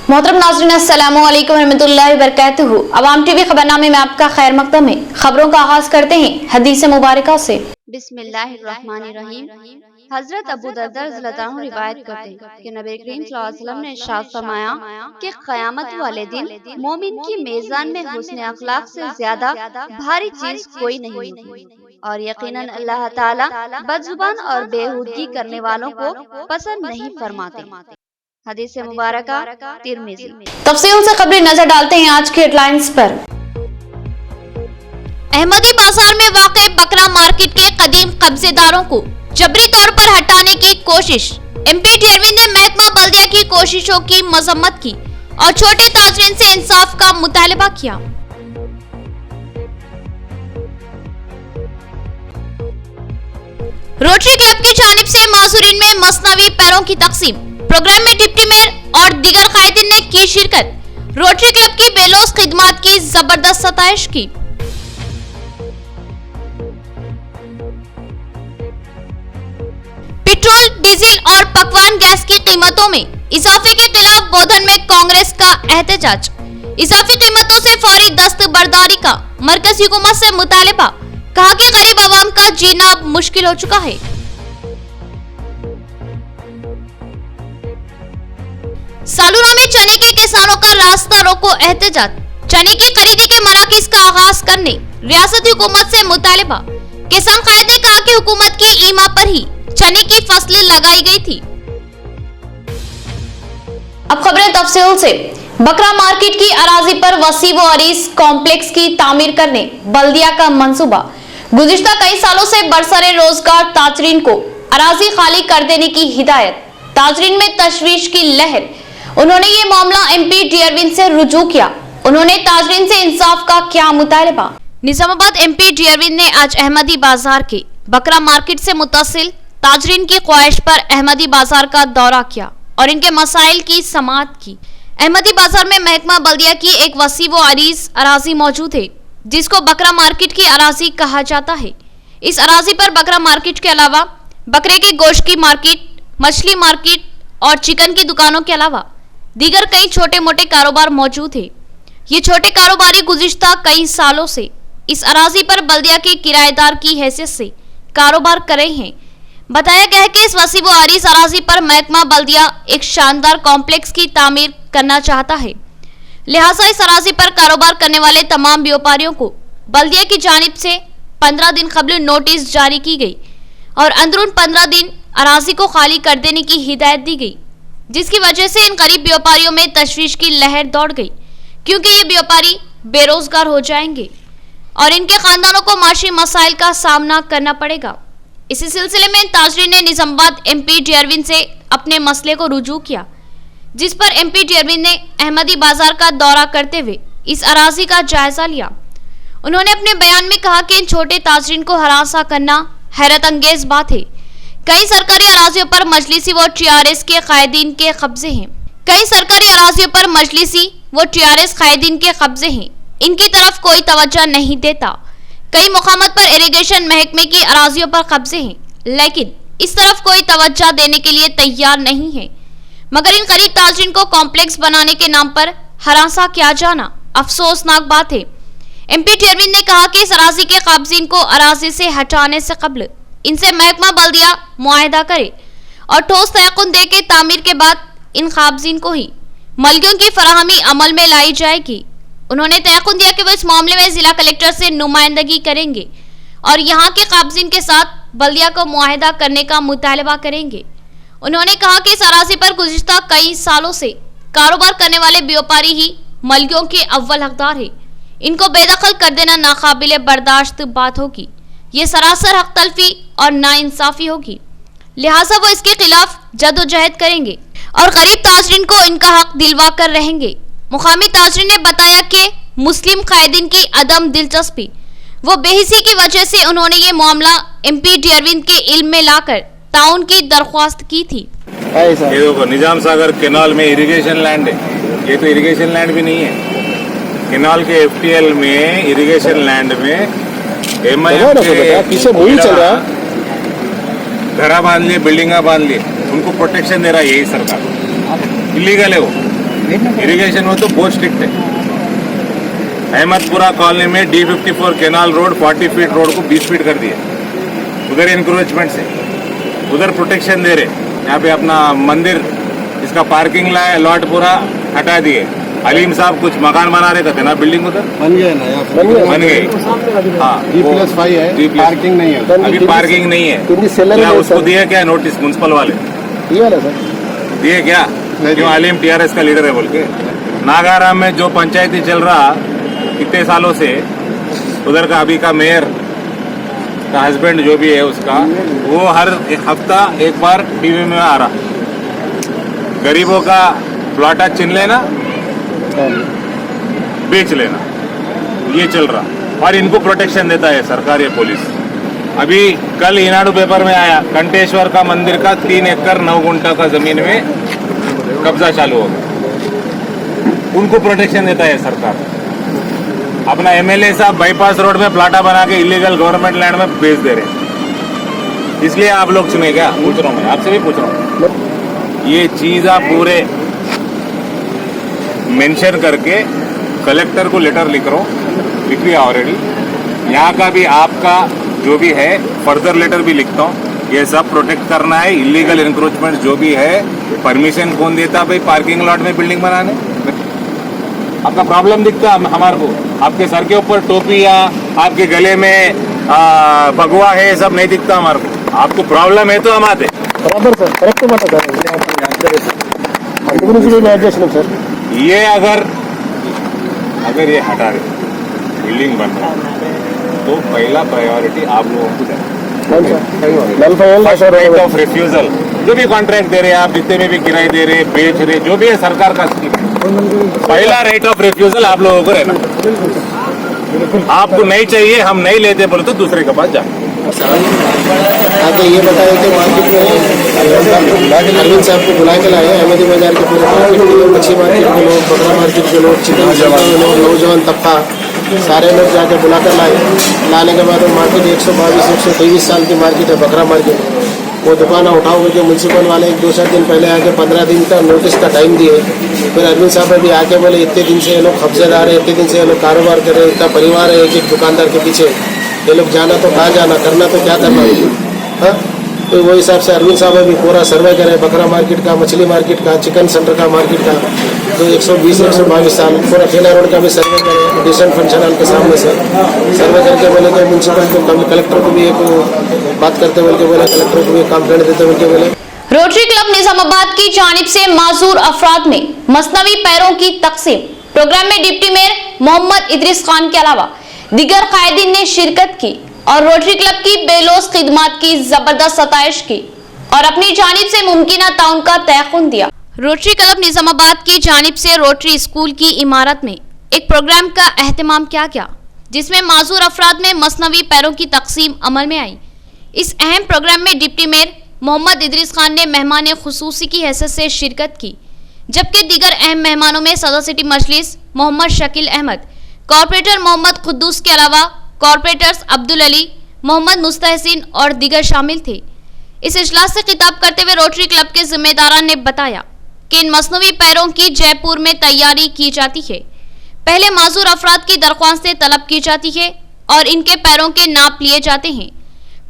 मोहतरम नाज़रीन, अस्सलामु अलैकुम रहमतुल्लाहि व बरकातुहू। अवाम टीवी खबरनामे में आपका खैर मकदम है। खबरों का आगाज करते हैं हदीस मुबारका से। बिस्मिल्लाहिर्रहमानिर्रहीम। हजरत अबू दरदा रज़ियल्लाहु अन्हु रिवायत करते हैं कि नबी करीम सल्लल्लाहु अलैहि वसल्लम ने इरशाद फरमाया कि क़यामत वाले दिन मोमिन की मेज़ान में हुस्न अखलाक से ज्यादा भारी चीज कोई नहीं होगी और यकीनन अल्लाह ताला बदजुबान और बेहुदगी करने वालों को पसंद नहीं फरमाते। हदीस मुबारका तिरमिज़ी। तफसील से खबरें नजर डालते हैं आज की हेडलाइंस पर। अहमदी बाजार में वाक़े बकरा मार्केट के कदीम कब्जेदारों को जबरी तौर पर हटाने की कोशिश। एमपी चेयरमैन ने महकमा बल्दिया की कोशिशों की मजम्मत की और छोटे ताजरीन से इंसाफ का मुतालबा किया। रोटरी क्लब की जानिब से मासूरीन में मसनवी पैरों की तकसीम। प्रोग्राम में डिप्टी मेयर और दीगर कायदीन ने की शिरकत। रोटरी क्लब की बेलौस खिदमात की जबरदस्त सताइश की। पेट्रोल, डीजल और पकवान गैस की कीमतों में इजाफे के खिलाफ बोधन में कांग्रेस का एहतजाज। इजाफी कीमतों से फौरी दस्तबरदारी का मरकजी हुकूमत से मुतालबा। कहा कि गरीब आवाम का जीना अब मुश्किल हो चुका है। सालूरा में चने के किसानों का रास्ता रोको एहतजाज। चने की खरीदी के मराकिज का आगाज करने रियासती हुकूमत से मुतालबा। किसान कायद ने कहा कि हुकूमत की ईमा पर ही चने की फसलें लगाई गई थी। अब खबरें तफसील से। बकरा मार्केट की अराजी पर वसी व अरीज कॉम्प्लेक्स की तामीर करने बल्दिया का मंसूबा। गुज़िश्ता कई सालों से बरसरे रोजगार ताजरीन को अराजी खाली कर देने की हिदायत। ताजरीन में तशवीश की लहर। उन्होंने ये मामला एमपी डियरविन से रुजू किया। उन्होंने ताजरीन से इंसाफ का किया मुतालबा। निजामाबाद एमपी डियरविन ने आज अहमदी बाजार के बकरा मार्केट से मुतसिल ताजरीन की ख्वाहिश पर अहमदी बाजार का दौरा किया और इनके मसाइल की समाअत की। अहमदी बाजार में महकमा बल्दिया की एक वसी व अरीज अराजी मौजूद है जिसको बकरा मार्केट की अराजी कहा जाता है। इस अराजी पर बकरा मार्केट के अलावा बकरे के गोश्त की मार्केट, मछली मार्केट और चिकन की दुकानों के अलावा दीगर कई छोटे मोटे कारोबार मौजूद है। ये छोटे कारोबारी गुज़िश्ता कई सालों से इस अराजी पर बल्दिया के किराएदार की हैसियत से कारोबार कर रहे हैं। बताया गया है कि इस वसी व अरीज अराजी पर महकमा बल्दिया एक शानदार कॉम्प्लेक्स की तामीर करना चाहता है। लिहाजा इस अराजी पर कारोबार करने वाले तमाम व्यापारियों को बल्दिया की जानिब से 15 दिन कबल नोटिस जारी की गई और अंदरून 15 दिन अराजी को खाली कर देने की हिदायत दी गई, जिसकी वजह से इन गरीब व्यापारियों में तशवीश की लहर दौड़ गई क्योंकि ये व्यापारी बेरोजगार हो जाएंगे और इनके खानदानों को माशी मसाइल का सामना करना पड़ेगा। इसी सिलसिले में ताजरीन ने निजामाबाद एमपी डियरविन से अपने मसले को रुजू किया, जिस पर एमपी डियरविन ने अहमदी बाजार का दौरा करते हुए इस अराजी का जायजा लिया। उन्होंने अपने बयान में कहा कि इन छोटे ताजरीन को हरासा करना हैरत अंगेज बात है। कई सरकारी अराजियों पर मजलिसी व टीआरएस के कायदीन के कब्जे हैं। कई सरकारी अराजियों पर मजलिसी व टीआरएस कायदीन के कब्जे हैं। इनकी तरफ कोई तवज्जो नहीं देता। कई मुकामात पर इरिगेशन महकमे की अराजियों पर कब्जे हैं, लेकिन इस तरफ कोई तवज्जो देने के लिए तैयार नहीं है। मगर इन गरीब ताजरीन को कॉम्प्लेक्स बनाने के नाम पर हरासा किया जाना अफसोसनाक बात है। एमपी चेयरमैन ने कहा कि इस अराजी के काबिजीन को अराजी से हटाने से कबल इनसे महकमा बल्दिया मुआहदा करे और ठोस तयक़ुन दे के तामीर के बाद इन काबिजीन को ही मलकियों की फराहमी अमल में लाई जाएगी। उन्होंने तयक़ुन दिया कि वो इस मामले में जिला कलेक्टर से नुमाइंदगी करेंगे और यहाँ के काबिजीन के साथ बल्दिया को मुआहदा करने का मुतालबा करेंगे। उन्होंने कहा कि इस अराजी पर गुज़िश्ता कई सालों से कारोबार करने वाले व्यापारी ही मलकियों के अव्वल हकदार है। इनको बेदखल कर देना नाकाबिल बर्दाश्त बात होगी। ये सरासर हक तलफी और नाइंसाफी होगी। लिहाजा वो इसके खिलाफ जदोजहद करेंगे और गरीब ताजरीन को इनका हक दिलवा कर रहेंगे। मुकामी ताजरीन ने बताया कि मुस्लिम कायदीन की अदम दिलचस्पी वो बेहिसी की वजह से उन्होंने ये मामला एमपी डियरविन के इल्म में लाकर ताउन की दरख्वास्त की थी। ये देखो निजाम सागर केनाल में इरिगेशन लैंड है। ये तो इरिगेशन लैंड भी नहीं है। केनाल के एफटीएल में इरिगेशन लैंड में पीछे मूवी चल रहा है। घरा बांध लिए, बिल्डिंगा बांध लिए, उनको प्रोटेक्शन दे रहा है यही सरकार। इलीगल है वो। इरिगेशन में तो बहुत स्ट्रिक्ट है। अहमदपुरा कॉलोनी में D54 canal road 40 feet road को 20 फीट कर दिए, उधर इंक्रोचमेंट से, उधर प्रोटेक्शन दे रहे। यहाँ पे अपना मंदिर, इसका पार्किंग लॉट पूरा हटा दिए। अलीम साहब कुछ मकान बना रहे थे ना, बिल्डिंग उधर बन गया ना, बन गई। हाँ, G+5 है, पार्किंग नहीं है, अभी पार्किंग नहीं है। क्या उसको दिया क्या नोटिस म्युनिसिपल वाले दिए क्या? क्यों? अलीम TRS का लीडर है बोल के। नागाराम में जो पंचायती चल रहा कितने सालों से, उधर का अभी का मेयर का हस्बैंड जो भी है उसका, वो हर हफ्ता एक बार टीवी में आ रहा, गरीबों का प्लॉटा छीन लेना, बेच लेना, ये चल रहा। और इनको प्रोटेक्शन देता है सरकार, ये पुलिस। अभी कल ईनाडू पेपर में आया, कंटेश्वर का मंदिर का 3 एकड़ 9 गुंठा का जमीन में कब्जा चालू हो गया, उनको प्रोटेक्शन देता है सरकार। अपना MLA साहब बाईपास रोड में प्लाटा बना के इलीगल गवर्नमेंट लैंड में बेच दे रहे। इसलिए आप लोग सुने क्या? पूछ रहा हूँ मैं आपसे, भी पूछ रहा हूँ। ये चीज आप पूरे मेंशन करके कलेक्टर को लेटर लिख लिया ऑलरेडी। यहाँ का भी आपका जो भी है फर्दर लेटर भी लिखता हूँ। ये सब प्रोटेक्ट करना है। इलीगल इंक्रोचमेंट जो भी है, परमिशन कौन देता भाई पार्किंग लॉट में बिल्डिंग बनाने? आपका प्रॉब्लम दिखता हमारे को? आपके सर के ऊपर टोपी या आपके गले में भगवा है, सब नहीं दिखता हमारे को। आपको प्रॉब्लम है तो हम आते बराबर सर, करेक्ट మాట సార్, అందుగురించి మేము యాడ్ చేస్తున్నాం సార్। ये अगर ये हटा दे, बिल्डिंग बन रहा तो पहला प्रायोरिटी आप लोगों को देना। राइट ऑफ रिफ्यूजल, जो भी कॉन्ट्रैक्ट दे रहे हैं आप, जितने में भी किराए दे रहे, बेच रहे, जो भी है सरकार का स्कीम, पहला राइट ऑफ रिफ्यूजल आप लोगों को रहना। आपको नहीं चाहिए, हम नहीं लेते बोले तो दूसरे के पास जाओ। आगे ये बताया कि मार्केट में अरविंद साहब को बुला के लाए अहमदी बाजार के पूरे मार्केट के लोग, मच्छी मार्केट के लोग, बकरा मार्केट के लोग, चिकन के लोग, नौजवान तबका, सारे लोग जाके बुला कर लाने के बाद वो मार्केट 122-123 साल की मार्केट है, बकरा मार्केट। वो दुकान उठाओ करके म्यूनसिपल वाले 1-2 दिन पहले आके 15 दिन का नोटिस का टाइम दिए। फिर अरविंद साहब अभी आके बोले इतने दिन से ये लोग कब्जेदार है, इतने दिन से ये लोग कारोबार कर रहे हैं, इतना परिवार है एक दुकानदार के पीछे, ये लोग जाना तो कहाँ जाना, करना तो क्या करना। हाँ, तो वो हिसाब से अरविंद साहब अभी पूरा सर्वे करे, बकरा मार्केट का, मछली मार्केट का, चिकन सेंटर का मार्केट का, तो 120-122 साल पूरा ठेला रोड का भी सर्वे करे, डिसेंट फंक्शन हॉल के सामने से सर्वे करके बोले कि म्यूनसिपल को, कलेक्टर को भी एक बात करते बोल के बोले, कलेक्टर को भी काम करने देते बोल के बोले। रोटरी क्लब निजामाबाद की जानिब से माजूर अफराद में मसनवी पैरों की तकसीम। प्रोग्राम में डिप्टी मेयर मोहम्मद इदरीस खान के अलावा दीगर कायदीन ने शिरकत की और रोटरी क्लब की बेलोस खिदमत की जबरदस्त सताइश की और अपनी जानिब से मुमकिन ताउन का तयक़ुन दिया। रोटरी क्लब निजामाबाद की जानिब से रोटरी स्कूल की इमारत में एक प्रोग्राम का एहतमाम किया गया, जिसमें माजूर अफराद में मसनवी पैरों की तकसीम अमल में आई। इस अहम प्रोग्राम में डिप्टी मेयर मोहम्मद इदरीस खान ने मेहमान खुसूसी की हैसियत से शिरकत की, जबकि दीगर अहम मेहमानों में सदर सिटी मजलिस मोहम्मद शकील अहमद, कॉर्पोरेटर मोहम्मद खुद्दूस के अलावा कॉर्पोरेटर्स अब्दुल अली, मोहम्मद मुस्तहसिन और दीगर शामिल थे। इस इजलास से खिताब करते हुए रोटरी क्लब के जिम्मेदारान ने बताया कि इन मसनवी पैरों की जयपुर में तैयारी की जाती है। पहले माजूर अफराद की दरख्वास्तें तलब की जाती है और इनके पैरों के नाप लिए जाते हैं,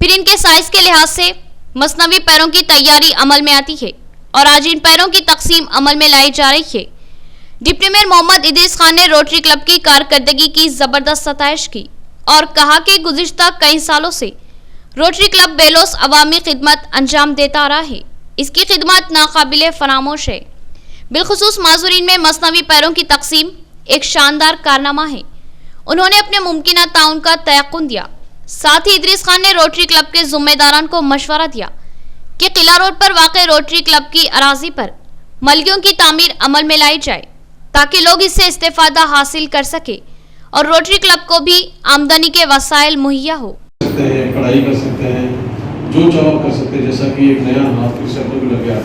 फिर इनके साइज के लिहाज से मसनवी पैरों की तैयारी अमल में आती है और आज इन पैरों की तकसीम अमल में लाई जा रही है। डिप्टी मेयर मोहम्मद इदरीस खान ने रोटरी क्लब की कारकर्दगी की जबरदस्त सताइश की और कहा कि गुज़िश्ता कई सालों से रोटरी क्लब बेलोस अवामी खिदमत अंजाम देता आ रहा है। इसकी खिदमत नाकाबिले फरामोश है। बिलखुसूस माजूरीन में मसनवी पैरों की तकसीम एक शानदार कारनामा है। उन्होंने अपने मुमकिन ताउन का तयक़ुन दिया। साथ ही इदरीस खान ने रोटरी क्लब के जिम्मेदारान को मशवरा दिया कि किला रोड पर वाक़ रोटरी क्लब की अराजी पर मलगियों की तामीर अमल में लाई जाए ताकि लोग इससे इस्तेफादा हासिल कर सके और रोटरी क्लब को भी आमदनी के वसाइल मुहैया हो। पढ़ाई कर सकते हैं, जो चाहो कर सकते हैं। जैसा कि एक नया हाथ की शब्द भी लग गया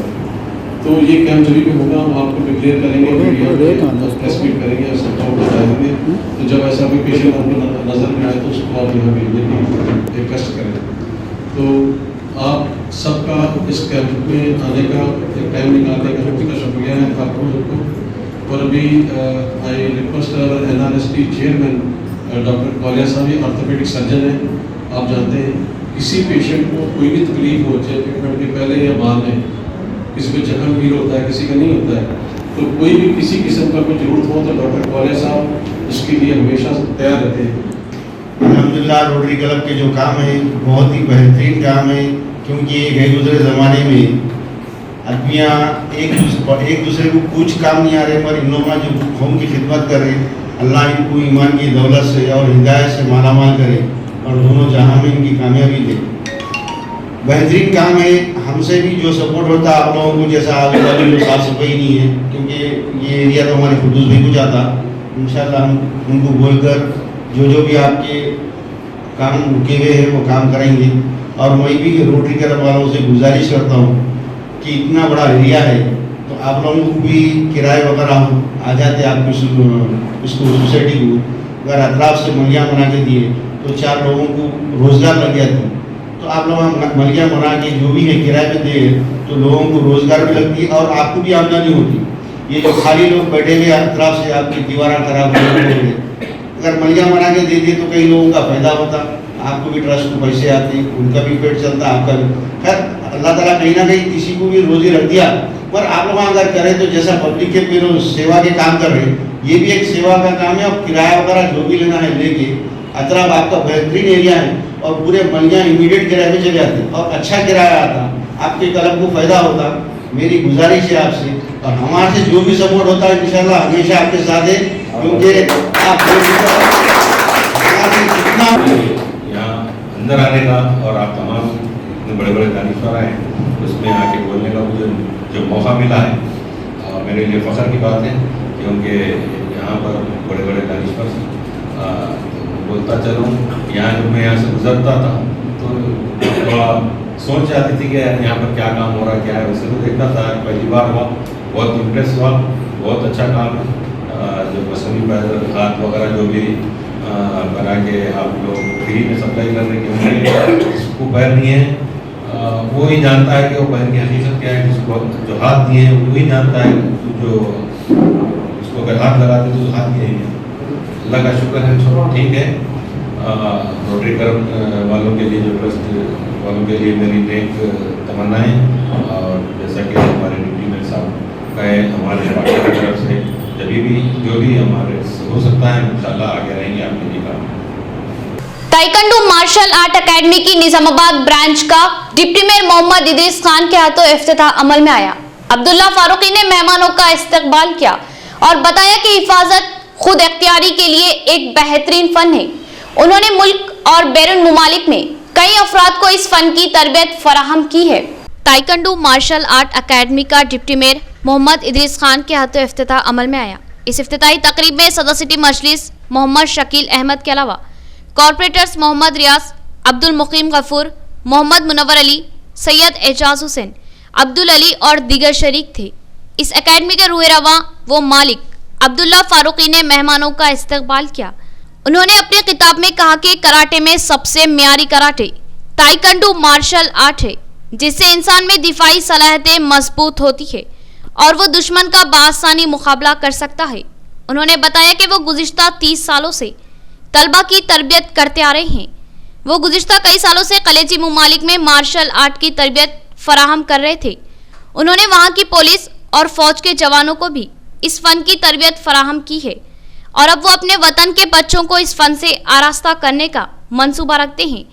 तो ये कैंप जब भी होगा हम आपको डिक्लेयर करेंगे, प्रेस मीट करेंगे, सबको बता देंगे। तो जब ऐसा कोई पेशेंट आपको नजर में आए तो उसको आप यहाँ भेजने की रिक्वेस्ट करें। तो आप सबका इस कैंप में आने का एक टाइम निकालने का शुक्रिया है आपको सबको। और अभी I request NRST chairman doctor Kaulia साहब, ये ऑर्थोपेडिक सर्जन है। आप जानते हैं किसी पेशेंट को कोई भी तकलीफ हो, चाहे ट्रीटमेंट के पहले या बाद में, किसी को जख्म फील होता है, किसी का नहीं होता है, तो कोई भी किसी किस्म का कोई जरूरत हो तो डॉक्टर कौलिया साहब उसके लिए हमेशा तैयार रहते हैं। अल्हम्दुलिल्लाह रोटरी क्लब के जो काम है बहुत ही बेहतरीन काम है, क्योंकि गए गुजरे ज़माने में आदमियाँ एक दूसरे को कुछ काम नहीं आ रहे, पर इन लोगों जो कौम की खिदमत कर रहे, अल्लाह इनको ईमान की दौलत से और हिदायत से मालामाल करे और दोनों जहां में इनकी कामयाबी दे। बेहतरीन काम है। हमसे भी जो सपोर्ट होता है आप लोगों को, जैसा आगे वाली जो साफ सफाई नहीं है, क्योंकि ये एरिया तो हमारे खुदूस भी हो जाता, इंशाल्लाह हम उनको बोलकर जो भी आपके काम रुके हुए हैं वो काम करेंगे। और मैं भी रोटरी क्लब वालों से गुजारिश करता हूँ कि इतना बड़ा एरिया है तो आप लोगों को भी किराए वगैरह आ जाते आपको इसको सोसाइटी को, अगर अतराफ से मलिया बना के दिए तो 4 लोगों को रोज़गार लग जाती। तो आप लोग मलिया बना के जो भी है किराए पे दे तो लोगों को रोज़गार भी लगती और आपको भी आमदनी होती। ये जो खाली लोग बैठे हुए अतराफ से आपकी दीवार खराब हो गई, अगर मलिया बना के दे दिए तो कई लोगों का फायदा होता, आपको भी ट्रस्ट को पैसे आते, उनका भी पेट चलता, आपका भी। खैर अल्लाह ताला कहीं ना कहीं किसी को भी रोजी रख दिया, पर आप लोग अगर करें तो जैसा पब्लिक के पेरो सेवा के काम कर रहे हैं, ये भी एक सेवा का काम है। और किराया वगैरह जो भी लेना है लेके, अतराफ आपका बेहतरीन एरिया है और पूरे मलिया इमीडिएट किराए पे चले जाते और अच्छा किराया आता, आपके क्लब को फायदा होता। मेरी गुजारिश है आपसे, और हमारे से जो भी सपोर्ट होता है इंशाल्लाह हमेशा आपके साथ है, क्योंकि आप यहाँ अंदर आने का और आप तमाम इतने बड़े बड़े दानिश्वर आए उसमें आके बोलने का मुझे जो मौका मिला है और मेरे लिए फ़ख्र की बात है, क्योंकि यहाँ पर बड़े बड़े दानिश्वर बोलता चलूँ, यहाँ जब मैं यहाँ से गुजरता था तो थोड़ा सोच आती थी कि यहाँ पर क्या काम हो रहा है, क्या है। उसे तो देखता था, पहली बार हुआ, बहुत इम्प्रेस हुआ, बहुत अच्छा काम है। जो मौसमी खाद वगैरह जो भी बना के आप लोग फ्री में सप्लाई कर रहे हैं, जिसको पैर नहीं है वो ही जानता है कि वो पैर की हकीकत क्या है, जिसको जो हाथ दिए हैं वो ही जानता है, जो उसको अगर हाथ लगाते तो हाथ दिए हैं। अल्लाह का शुक्र है, सब ठीक है। रोटरी क्लब वालों के लिए, जो ट्रस्ट वालों के लिए मेरी नेक तमन्नाएँ, और जैसा कि हमारे डिप्टी मेयर साहब कहे, हमारे पार्टी की तरफ से भी जो भी हमारे हो सकता है इंशाल्लाह आगे रहेंगे आपके लिए काम। ताइक्वांडो मार्शल आर्ट एकेडमी की निजामाबाद ब्रांच का डिप्टी मेयर मोहम्मद इदरीस खान के हाथों इफ्तिताह अमल में आया। अब्दुल्ला फारूकी ने मेहमानों का इस्तकबाल किया और बताया कि हिफाजत खुद इख्तियारी के लिए एक बेहतरीन फन है। उन्होंने मुल्क और बैरून मुमालिक में कई अफराद को इस फन की तरबियत फराहम की है। ताइक्वांडो मार्शल आर्ट एकेडमी का डिप्टी मेयर मोहम्मद इदरीस खान के हाथों इफ्तिताह अमल में आया। इस इफ्तिताही तकरीब में सदर सिटी मजलिस मोहम्मद शकील अहमद के अलावा कॉरपोरेटर्स मोहम्मद रियाज, अब्दुल मुकीम गफूर, मोहम्मद मुनव्वर अली, सैयद एजाज हुसैन, अब्दुल अली और दीगर शरीक थे। इस एकेडमी के रूह रवां वो मालिक अब्दुल्ला फारूकी ने मेहमानों का इस्तकबाल किया। उन्होंने अपनी किताब में कहा कि कराटे में सबसे मियारी कराटे ताइक्वांडो मार्शल आर्ट है, जिससे इंसान में दिफाई सलाहियतें मजबूत होती है और वो दुश्मन का बासानी मुकाबला कर सकता है। उन्होंने बताया कि वो गुज़िश्ता 30 सालों से तलबा की तरबियत करते आ रहे हैं। वो गुज़िश्ता कई सालों से खलीजी मुमालिक में मार्शल आर्ट की तरबियत फराहम कर रहे थे। उन्होंने वहाँ की पुलिस और फौज के जवानों को भी इस फन की तरबियत फराहम की है और अब वो अपने वतन के बच्चों को इस फन से आरास्ता करने का मंसूबा रखते हैं,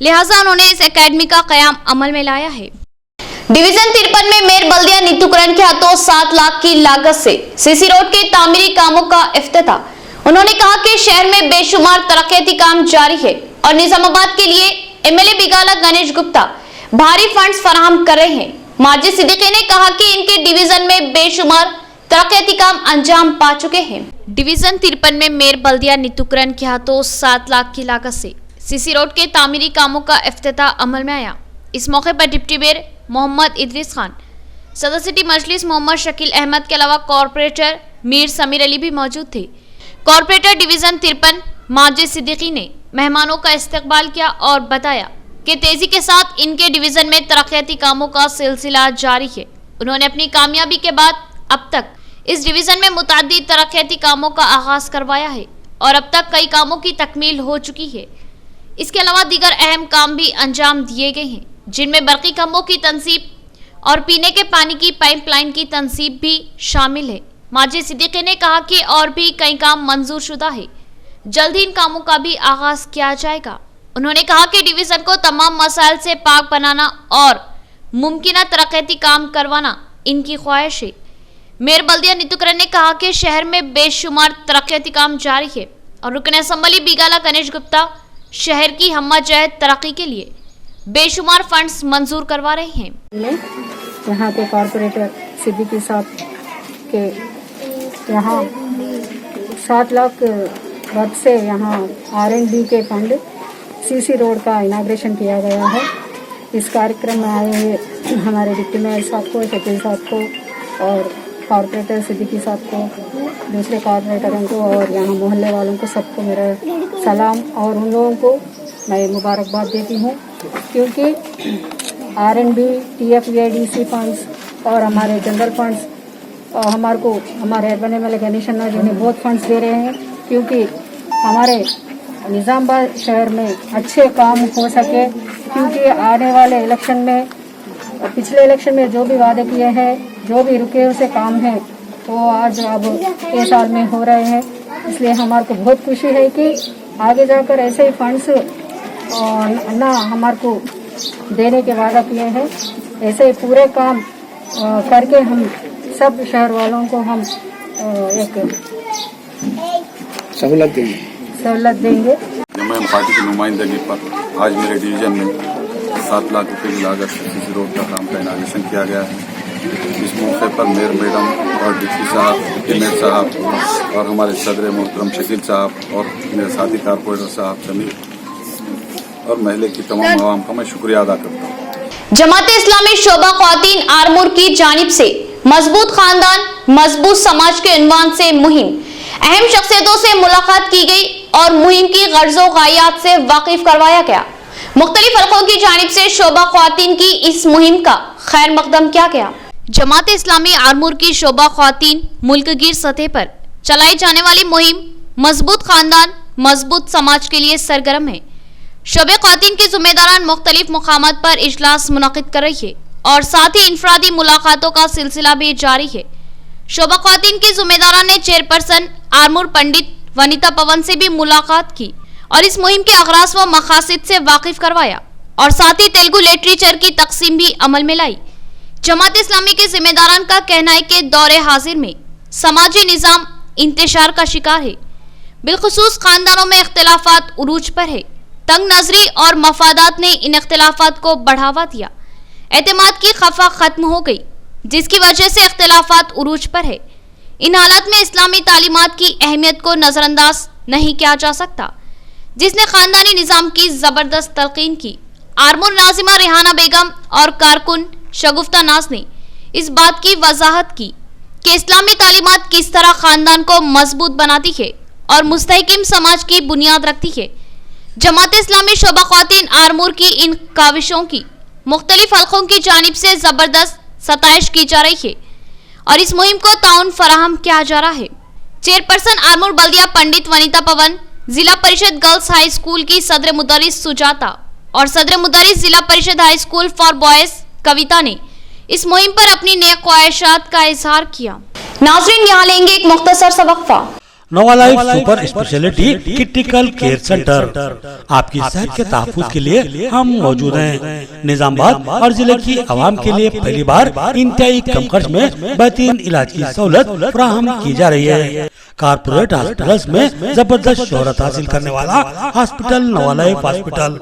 लिहाजा उन्होंने इस एकेडमी का क़याम अमल में लाया है। डिवीजन 53 में मेयर बल्दिया नीतूकरण के हाथों 7 लाख की लागत से सीसी रोड के तामीरी कामों का इफ्तिताह। उन्होंने कहा कि शहर में बेशुमार तरक्याती काम जारी है और निजामाबाद के लिए एमएलए बिगाला गणेश गुप्ता भारी फंड्स फराहम कर रहे हैं। माजिद सिद्दीकी ने कहा कि इनके डिवीजन में बेशुमार तरक्याती काम अंजाम पा चुके हैं। डिवीजन 53 में मेयर बल्दिया नीतूकरण के हाथों 7 लाख की लागत से सीसी रोड के तामीरी कामों का इफ्तिताह अमल में आया। इस मौके पर डिप्टी मेयर मोहम्मद इदरीस खान, सदर सिटी मजलिस मोहम्मद शकील अहमद के अलावा कॉरपोरेटर मीर समीर अली भी मौजूद थे। कॉरपोरेटर डिवीजन 53 माजिद सिद्दीकी ने मेहमानों का इस्तकबाल किया और बताया कि तेजी के साथ इनके डिवीजन में तरक्याती कामों का सिलसिला जारी है। उन्होंने अपनी कामयाबी के बाद अब तक इस डिवीजन में मुताद्दिद तरक्याती कामों का आगाज करवाया है और अब तक कई कामों की तकमील हो चुकी है। इसके अलावा दीगर अहम काम भी अंजाम दिए गए हैं, जिनमें बरकी खंभों की तंसीब और पीने के पानी की पाइपलाइन की तंसीब भी शामिल है। माजिद सिद्दीकी ने कहा कि और भी कई काम मंजूर शुदा है, जल्द ही इन कामों का भी आगाज किया जाएगा। उन्होंने कहा कि डिवीजन को तमाम मसाइल से पाक बनाना और मुमकिन तरक्याती काम करवाना इनकी ख्वाहिश है। मेयर बल्दिया नितुकरण ने कहा कि शहर में बेशुमार तरक्याती काम जारी है और रुकन असम्बली बिगाला गणेश गुप्ता शहर की हम्मा जहद तरक्की के लिए बेशुमार फंड्स मंजूर करवा रहे हैं। यहाँ के कॉरपोरेटर सिद्दीकी साहब के यहाँ 7 लाख वर्ग से यहाँ R&D के फंड CC रोड का इनाग्रेशन किया गया है। इस कार्यक्रम में आए हुए हमारे डिप्टी मेयर साहब को, शकील साहब को और कॉरपोरेटर सिद्दीकी साहब को, दूसरे कॉरपोरेटरों को और यहाँ मोहल्ले वालों को सबको मेरा सलाम और उन लोगों को मैं मुबारकबाद देती हूँ, क्योंकि R&D, TFVIDC फंड्स और हमारे जनरल फंड्स हमारे अर्बन MLA गणेश अन्ना जी ने बहुत फंड्स दे रहे हैं, क्योंकि हमारे निज़ामाबाद शहर में अच्छे काम हो सके। क्योंकि आने वाले इलेक्शन में, पिछले इलेक्शन में जो भी वादे किए हैं, जो भी रुके हुए काम हैं, वो आज अब इस साल में हो रहे हैं। इसलिए हमारे को बहुत खुशी है कि आगे जाकर ऐसे ही फंड्स अन्ना हमारे को देने के वादा किए हैं। ऐसे ही पूरे काम करके हम सब शहर वालों को हम एक सहूलत देंगे। मैं पार्टी की नुमाइंदगी पर आज मेरे डिवीजन में 7 लाख रुपए की लागत से CC रोड का काम का इनाग्रेशन किया गया है। इस मौके पर मेयर मैडम और डिप्टी साहब, मेयर साहब और हमारे सदर मोहतरम शकील साहब और मेरे साथी कारपोरेटर साहब समेत और महल्ले की तमाम आवाम का मैं शुक्रिया अदा करता हूँ। जमाते इस्लामी शोबा ख्वातीन आरमूर की जानिब से मजबूत खानदान मजबूत समाज के उन्वान से मुहिम, अहम शख्सियतों से मुलाकात की गई और मुहिम की गर्जो गायात से वाकिफ करवाया गया। मुख्तलिफ हलकों की जानिब से शोबा ख्वातीन की इस मुहिम का खैर मकदम किया गया। जमात इस्लामी आरमूर की शोबा ख्वातीन मुल्कगीर सतह पर चलाई जाने वाली मुहिम मजबूत खानदान मजबूत समाज के लिए सरगर्म है। शोबे ख्वातीन की जिम्मेदारान मुख्तलिफ मुकामात पर इजलास मुनक़िद कर रही है और साथ ही इनफरादी मुलाकातों का सिलसिला भी जारी है। शोबा ख्वातीन की जिम्मेदारान ने चेयरपर्सन आरमूर पंडित वनिता पवन से भी मुलाकात की और इस मुहिम के अगराज व मकासद से वाकिफ करवाया और साथ ही तेलुगु लिटरेचर की तकसीम भी अमल में लाई। जमात इस्लामी के जिम्मेदारान का कहना है कि दौरे हाजिर में समाजी निज़ाम इंतशार का शिकार है, बिलखुसूस खानदानों में इख्तिलाफात उरूज पर है। तंग नजरी और मफादात ने इन इख्तिलाफात को बढ़ावा दिया। एतमाद की खफा खत्म हो गई, जिसकी वजह से इख्तिलाफात उरूज पर है। इन हालात में इस्लामी तालीमात की अहमियत को नजरअंदाज नहीं किया जा सकता, जिसने खानदानी निज़ाम की जबरदस्त तलकीन की। आरमूर नाजिमा रेहाना बेगम और कारकुन शगुफ्ता नाज ने इस बात की वजाहत की कि इस्लामी तालीमात किस तरह खानदान को मजबूत बनाती है और मुस्तहकिम समाज की बुनियाद रखती है। जमात इस्लामी शोबा ख्वातीन आरमूर की इन काविशों की मुख्तलिफ हलकों की जानिब से जबरदस्त सताइश की जा रही है और इस मुहिम को ताउन फराहम किया जा रहा है। चेयरपर्सन आरमूर बल्दिया पंडित वनिता पवन, जिला परिषद गर्ल्स हाई स्कूल की सदर मुदर्रिस सुजाता और सदर मुदर्रिस जिला परिषद हाई स्कूल फॉर बॉयज कविता ने इस मुहिम पर अपनी नेक ख्वाहिशात का इजहार किया। नाज़रीन, यहाँ लेंगे एक मुख्तसर सा वक्फा। Nova life super speciality critical care centre आपकी सेहत के तहफ्फुज़ के लिए हम मौजूद हैं। निजामाबाद और जिले की आवाम के लिए पहली बार इंतहाई कम खर्च में बेहतरीन इलाज की सहूलत फराहम की जा रही है। कारपोरेट हॉस्पिटल्स में जबरदस्त शोहरत हासिल करने वाला हॉस्पिटल नोवा लाइफ हॉस्पिटल,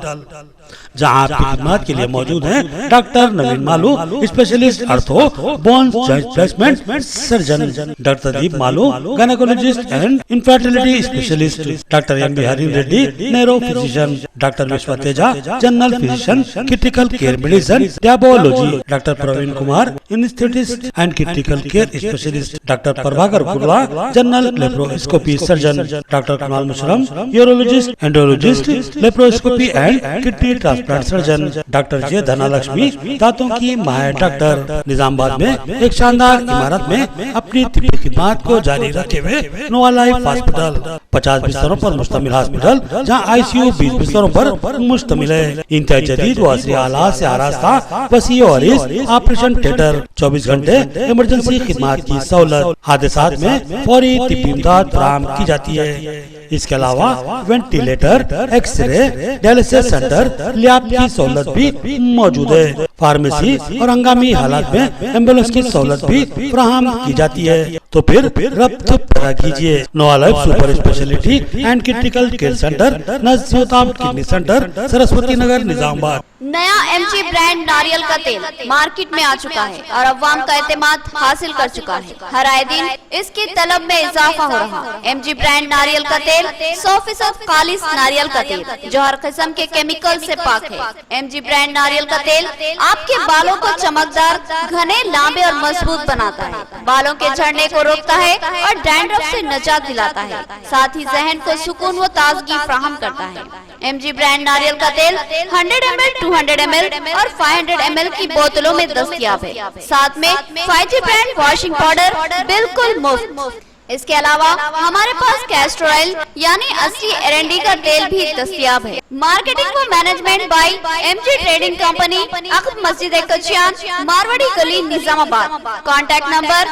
जहां आपकी खिदमत के लिए मौजूद हैं doctor Naveen Malu, specialist ortho bone joint placement surgeon, doctor Deep Malu, gynaecologist and infertility specialist, doctor M Bihari Reddy, neuro physician, doctor Vishwa Teja, general physician, critical care medicine, diabetology, doctor Praveen Kumar, anaesthetist and critical care specialist, doctor Prabhakar Gurva, general laparoscopy surgeon doctor Kunal Musharam, urologist, endologist, laparoscopy and kidney transplant surgeon doctor J Dhanalakshmi, दांतों की माहिर doctor. Nizamabad में एक शानदार इमारत में अपनी तिब्बी खिदमत को जारी रखे हुए नोवा लाइफ हॉस्पिटल 50 बिस्तरों पर मुश्तमिल हॉस्पिटल, जहां आईसीयू 20 बिस्तरों पर मुश्तमिल है। इंतहाई जदीद व असली आलात से आरास्ता वसी और ऑपरेशन थिएटर, 24 घंटे इमरजेंसी खिदमत की सहूलत, हादसा में फौरी तिब्बी इमदाद फराहम की जाती है। इसके अलावा ventilator, x ray, dialysis centre, lab की सहूलत भी मौजूद है। फार्मेसी और हंगामी हालात में एम्बुलेंस की सहूलत भी फराहम की जाती है। तो फिर रब्त पैदा कीजिए Nova life super speciality and critical care centre, Nazeer kidney centre, Saraswati Nagar, Nizamabad. नया एमजी ब्रांड नारियल का तेल मार्केट में आ चुका है और अवाम का एतमाद हासिल कर चुका है। हर आए दिन इसकी तलब में इजाफा हो रहा है। एमजी ब्रांड नारियल का तेल 100% खालिस नारियल का तेल जो हर किस्म के केमिकल से पाक है। एमजी ब्रांड नारियल का तेल आपके बालों को चमकदार, घने, लंबे और मजबूत बनाता है, बालों के झड़ने को रोकता है और डैंड्रफ से निजात दिलाता है, साथ ही जहन को सुकून व ताजगी फराहम करता है। एमजी ब्रांड नारियल का तेल 100 ml, 200 ml और 500 ml की बोतलों में दस्तयाब है। साथ में 5G ब्रांड वॉशिंग पाउडर बिल्कुल मुफ्त। इसके अलावा हमारे पास कैस्टर ऑयल यानी असली एरंडी का तेल भी दस्तयाब है। मार्केटिंग व management by MG trading company, अक़ब मस्जिद कचियान, मारवाड़ी गली, निजामाबाद। Contact number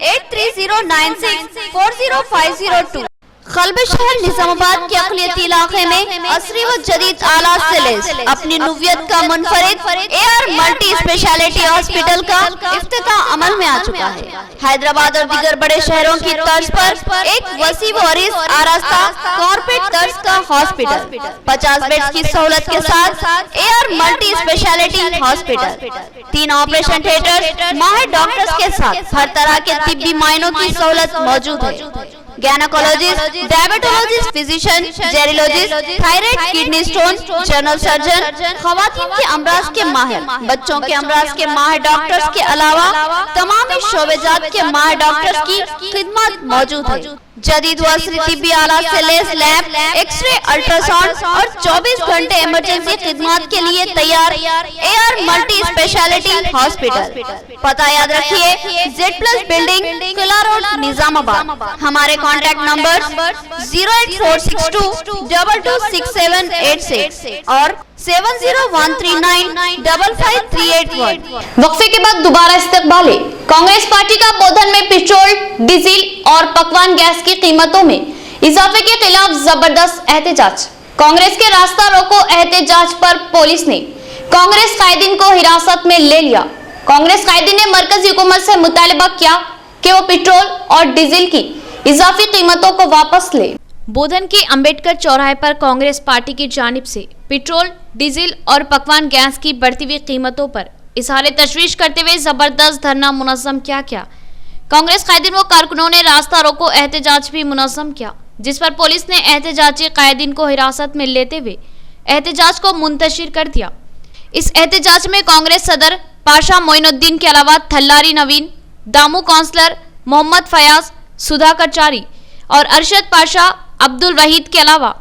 8309640502। खल्ब शहर निजामाबाद के अक़लियती इलाके में असरी व जदीद आलात से लैस अपनी नुवियत का मुनफरिद AR मल्टी स्पेशलिटी हॉस्पिटल का इफ्तिताह अमल में आ चुका है। हैदराबाद और दीगर बड़े शहरों की तर्ज पर एक वसी व अरीज आरास्ता कॉर्पोरेट तर्ज का हॉस्पिटल, 50 बेड्स की सहूलत के साथ AR multi speciality hospital, 3 operation theatre, माहिर डॉक्टर्स के साथ हर तरह के तिब्बी मायनों की सहूलत मौजूद है। Gynaecologist, diabetologist, physician, geriatrologist, thyroid, kidney stone, general surgeon, खवातीन के अमराज के माहिर, बच्चों के अमराज के माहिर डॉक्टर्स के अलावा तमाम शोबेजात के माहिर डॉक्टर्स की खिदमत मौजूद है। जदीद व असरी तिब्बी आलात से लैस लैब, एक्सरे, अल्ट्रासाउंड और 24 घंटे इमरजेंसी खिदमत के लिए तैयार AR मल्टी स्पेशलिटी हॉस्पिटल। पता याद रखिए, Z+ बिल्डिंग, किला रोड, निजामाबाद। हमारे कॉन्टैक्ट नंबर 08462 226786 और 7013955381। वक्फे के बाद दोबारा इस्तकबाल है। कांग्रेस पार्टी का बोधन में पेट्रोल, डीजल और पकवान गैस की कीमतों में इजाफे के खिलाफ जबरदस्त एहतजाज। कांग्रेस के रास्ता रोको एहतजाज पर पुलिस ने कांग्रेस कायदीन को हिरासत में ले लिया। कांग्रेस कायदीन ने मरकजी हुकूमत से मुतालबा किया कि वो पेट्रोल और डीजल की इजाफी कीमतों को वापस ले। बोधन के अंबेडकर चौराहे पर कांग्रेस पार्टी की जानिब से पेट्रोल, डीजल और पकवान गैस की बढ़ती हुई कीमतों पर इजहार तशवीश करते हुए जबरदस्त धरना मुनज़्ज़म किया गया। कांग्रेस कायदीन व कारकुनों ने रास्ता रोको एहतजाज भी मुनज़्ज़म किया, जिस पर पुलिस ने एहतजाजी कायदीन को हिरासत में लेते हुए एहतजाज को मुंतशिर कर दिया। इस एहतजाज में कांग्रेस सदर पाशा मोइनुद्दीन के अलावा थल्लारी नवीन, दामू काउंसलर मोहम्मद फयाज, सुधाकर चारी और अरशद पाशा, अब्दुल वहीद के अलावा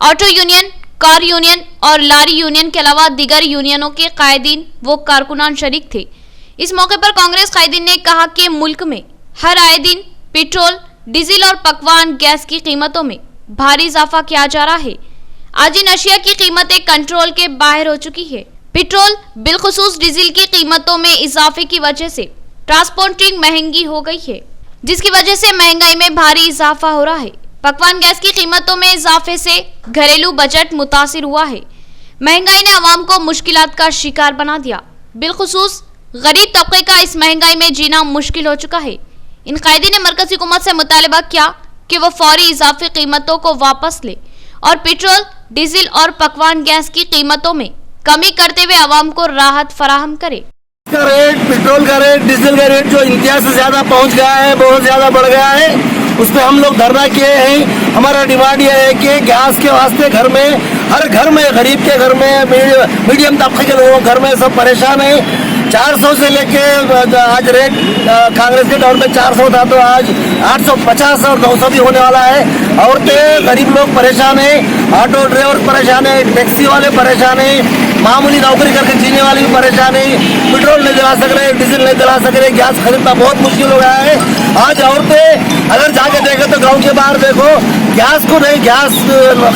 ऑटो यूनियन, कार यूनियन और लारी यूनियन के अलावा दीगर यूनियनों के कायदीन व कारकुनान शरीक थे। इस मौके पर कांग्रेस कायदीन ने कहा कि मुल्क में हर आए दिन पेट्रोल, डीजल और पकवान गैस की कीमतों में भारी इजाफा किया जा रहा है। आज इन अशिया की कीमतें कंट्रोल के बाहर हो चुकी है। पेट्रोल बिलखुसूस डीजल की कीमतों में इजाफे की वजह से ट्रांसपोर्टिंग महंगी हो गई है, जिसकी वजह से महंगाई में भारी इजाफा हो रहा है। पकवान गैस की कीमतों में इजाफे से घरेलू बजट मुतासिर हुआ है। महंगाई ने आवाम को मुश्किलात का शिकार बना दिया। बिलखुसूस गरीब तबके का इस महंगाई में जीना मुश्किल हो चुका है। इन कायदीन ने मरकजी हुकूमत से मुतालबा किया कि वो फौरी इजाफी कीमतों को वापस ले और पेट्रोल, डीजल और पकवान गैस की कीमतों में कमी करते हुए आवाम को राहत फराहम करे। का रेट, पेट्रोल का रेट, डीजल का रेट जो इंतहा से ज्यादा पहुंच गया है, बहुत ज्यादा बढ़ गया है, उस पर हम लोग धरना किए हैं। हमारा डिमांड यह है कि गैस के वास्ते घर में हर घर में, गरीब के घर में, मीडियम तबके के लोगों के घर में सब परेशान है। 400 से लेके आज रेट कांग्रेस के दौर में 400 था, तो आज 850 और 900 भी होने वाला है। औरतें, गरीब लोग परेशान है, ऑटो ड्राइवर परेशान है, टैक्सी वाले परेशान है, मामूली नौकरी करके जीने वाले भी परेशान है। पेट्रोल नहीं दिला सक रहे, डीजल नहीं दिला सक रहे, गैस खरीदना बहुत मुश्किल हो गया है। आज औरतें अगर जाके देखें तो गाँव के बाहर देखो, गैस को नहीं, गैस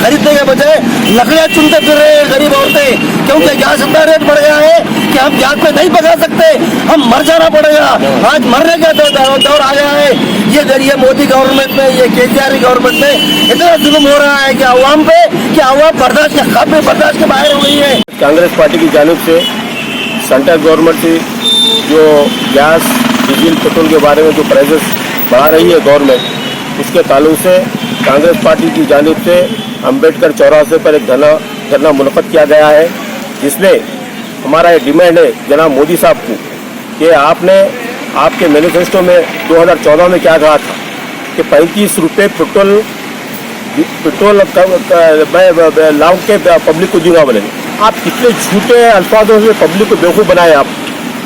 खरीदने के बजाय लकड़ियाँ चुनते फिर रहे हैं गरीब औरतें, क्योंकि गैस इतना रेट बढ़ गया है कि हम गैस पे नहीं पका सकते, हम मर जाना पड़ेगा। आज मरने का दौर आ गया है। ये मोदी गवर्नमेंट में, ये केसीआर गवर्नमेंट में इतना जुल्म हो रहा है कि आवाम पे, कि आवाम बर्दाश्त के बाहर हो गई है। कांग्रेस पार्टी की जानिब से सेंट्रल गवर्नमेंट से जो गैस, डीजल, पेट्रोल के बारे में जो प्राइसेस बढ़ा रही है गवर्नमेंट, उसके ताल्लुक से कांग्रेस पार्टी की जानिब से अम्बेडकर चौराहे पर एक धरना मुनक़द किया गया है, जिसमें हमारा ये डिमांड है जनाब मोदी साहब को कि आपने आपके मैनिफेस्टो में 2014 में क्या कहा था कि 35 रुपये पेट्रोल लाओ के पब्लिक को दूंगा बोले। आप कितने झूठे अल्फाजों से पब्लिक को बेवकूफ़ बनाए आप,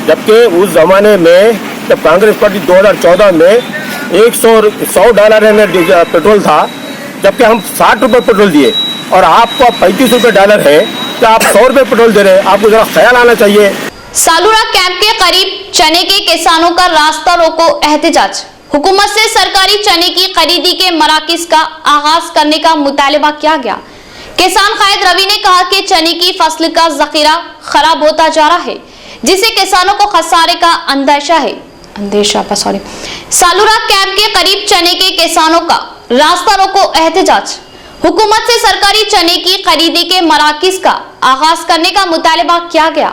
जबकि उस ज़माने में जब कांग्रेस पार्टी 2014 में $100 पेट्रोल था, जबकि हम 60 रुपये पेट्रोल दिए और आपको $35 है, तो आप 100 रुपये पेट्रोल दे रहे हैं। आपको जरा ख्याल आना चाहिए। सालूरा कैंप के करीब चने के किसानों का रास्ता रोको एहतजाज। हुकूमत से सरकारी चने की खरीदी के मराकिज का आगाज करने का मुतालबा किया गया। किसान कायद रवि ने कहा कि चने की फसल का जखीरा खराब होता जा रहा है, जिससे किसानों को खसारे का अंदेशा है। सालूरा कैंप के करीब चने के किसानों का रास्ता रोको एहतजाज। हुकूमत से सरकारी चने की खरीदी के मराकिज का आगाज करने का मुतालबा किया गया।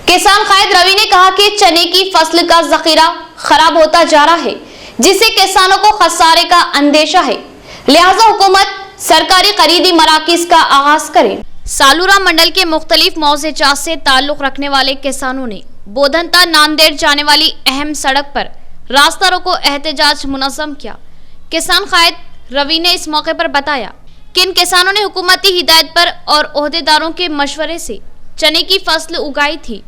किसान कायद रवि ने कहा कि चने की फसल का जखीरा खराब होता जा रहा है, जिससे किसानों को खसारे का अंदेशा है, लिहाजा हुकूमत सरकारी खरीदी मराकिज का आगाज करे। सालूरा मंडल के मुख्तलिफ मौज़ेजात से ताल्लुक रखने वाले किसानों ने बोधनता नांदेड़ जाने वाली अहम सड़क पर रास्ता रोको एहतजाज मुनज़्ज़म किया। किसान कायद रवि ने इस मौके पर बताया कि इन किसानों ने हुकूमती हिदायत पर और ओहदेदारों के मशवरे से चने की फसल उगाई थी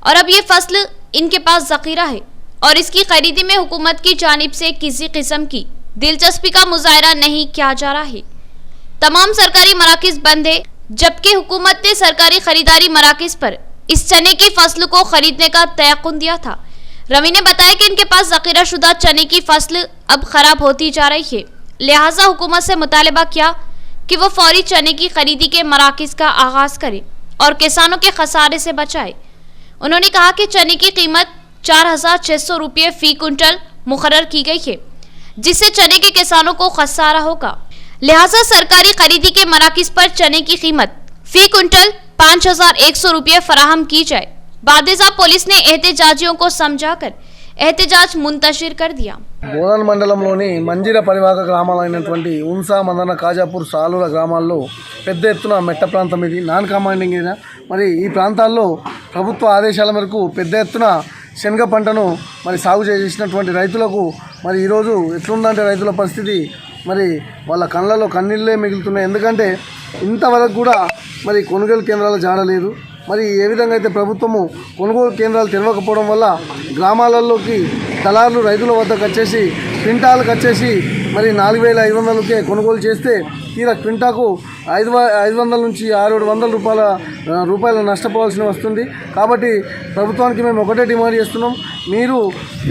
और अब ये फसल इनके पास जखीरा है और इसकी खरीदी में हुकूमत की जानिब से किसी किस्म की दिलचस्पी का मुजाहरा नहीं किया जा रहा है। तमाम सरकारी मराकिज बंद है, जबकि हुकूमत ने सरकारी खरीदारी मराकिज पर इस चने की फसल को खरीदने का तयक़ुन दिया था। रवि ने बताया कि इनके पास जखीरा शुदा चने की फसल अब खराब होती जा रही है, लिहाजा हुकूमत से मुतालबा किया कि वो फौरी चने की खरीदी के मराकिज का आगाज करे और किसानों के खसारे से बचाए। उन्होंने कहा कि चने की कीमत 4,600 रुपये फी कुंटल मुकर्रर की गई है, जिससे चने के किसानों को खसारा होगा, लिहाजा सरकारी खरीदी के मराकिज पर चने की कीमत फी कुंटल 5,100 रुपये फराहम की जाए। बादेजा पुलिस ने एहतजाजियों को समझाकर एहतजाज मुंतशिर कर दिया। బోధన్ మండలంలోని మంజీర పరివాహక గ్రామాలైనటువంటి ఉన్సా, మందన, కాజాపూర్, సాలూర గ్రామాల్లో పెద్ద ఎత్తున మెట్ట ప్రాంతం ఇది, నాన్ కమాండింగ్ ఏరియా. మరి ఈ ప్రాంతాల్లో ప్రభుత్వ ఆదేశాల మేరకు పెద్ద ఎత్తున శనగ పంటను మరి సాగు చేసినటువంటి రైతులకు మరి ఈరోజు ఎట్లుందంటే రైతుల పరిస్థితి మరి వాళ్ళ కళ్ళలో కన్నీళ్ళే మిగులుతున్నాయి. ఎందుకంటే ఇంతవరకు కూడా మరి కొనుగోలు కేంద్రాలు జాడలేదు. మరి ఏ విధంగా అయితే ప్రభుత్వము కొనుగోలు కేంద్రాలు తెరవకపోవడం వల్ల గ్రామాలలోకి దళారులు రైతుల వద్దకు వచ్చేసి క్వింటాలకు వచ్చేసి మరి 4,500కే కొనుగోలు చేస్తే తీరా క్వింటాకు 500 నుంచి 600-700 రూపాయలు నష్టపోవాల్సి వస్తుంది. కాబట్టి ప్రభుత్వానికి మేము ఒకటే డిమాండ్ చేస్తున్నాం, మీరు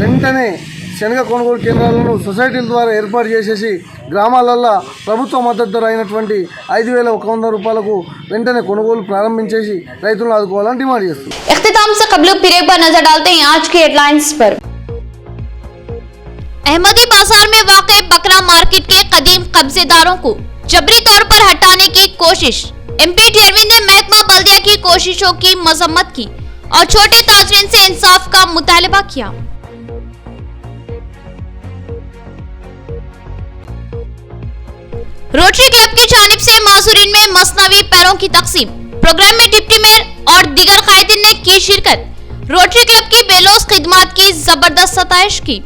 వెంటనే శనగ కొనుగోలు కేంద్రాలను సొసైటీల ద్వారా ఏర్పాటు చేసేసి గ్రామాలల్లో ప్రభుత్వ మద్దతు ధర అయినటువంటి 5,100 రూపాయలకు వెంటనే కొనుగోలు ప్రారంభించేసి రైతులను ఆదుకోవాలని డిమాండ్ చేస్తున్నాం. इख्तिताम से कबल फिर एक बार नजर डालते हैं आज की हेडलाइंस पर। अहमदी बाजार में वाक़े बकरा मार्केट के कदीम कब्जेदारों को जबरी तौर पर हटाने की कोशिश। MP जेरविन ने महकमा बल्दिया की कोशिशों की मजम्मत की और छोटे ताजरीन से इंसाफ का मुतालबा किया। रोटरी क्लब की जानिब से मासूरीन में मसनवी पैरों की तकसीम। प्रोग्राम में डिप्टी मेयर और दीगर कायदीन ने की शिरकत। रोटरी क्लब की बेलोस खिदमात की जबरदस्त सताइश की।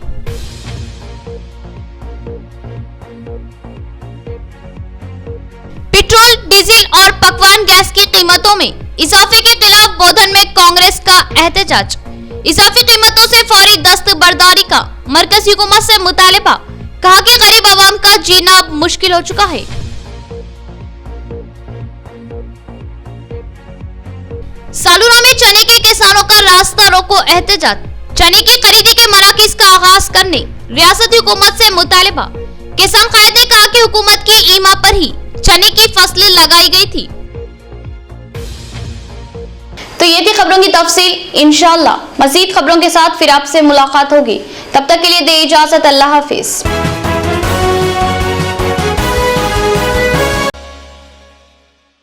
पेट्रोल, डीजल और पकवान गैस की कीमतों में इजाफे के खिलाफ बोधन में कांग्रेस का एहतजाज। इजाफी कीमतों से फौरी दस्तबरदारी का मरकजी हुकूमत से मुतालिबा। कहा कि गरीब आवाम का जीना अब मुश्किल हो चुका है। सालूरा में चने के किसानों का रास्ता रोको एहतजाज। चने की खरीदी के मराकिज का आगाज करने रियासती हुकूमत से मुतालिबा। किसान कायद ने कहा कि हुकूमत की ईमा पर ही चने की फसलें लगाई गई थी। तो ये थी खबरों की तफसील। इंशाअल्लाह मजीद खबरों के साथ फिर आपसे मुलाकात होगी। तब तक के लिए दे इजाजत। अल्लाह हाफिज।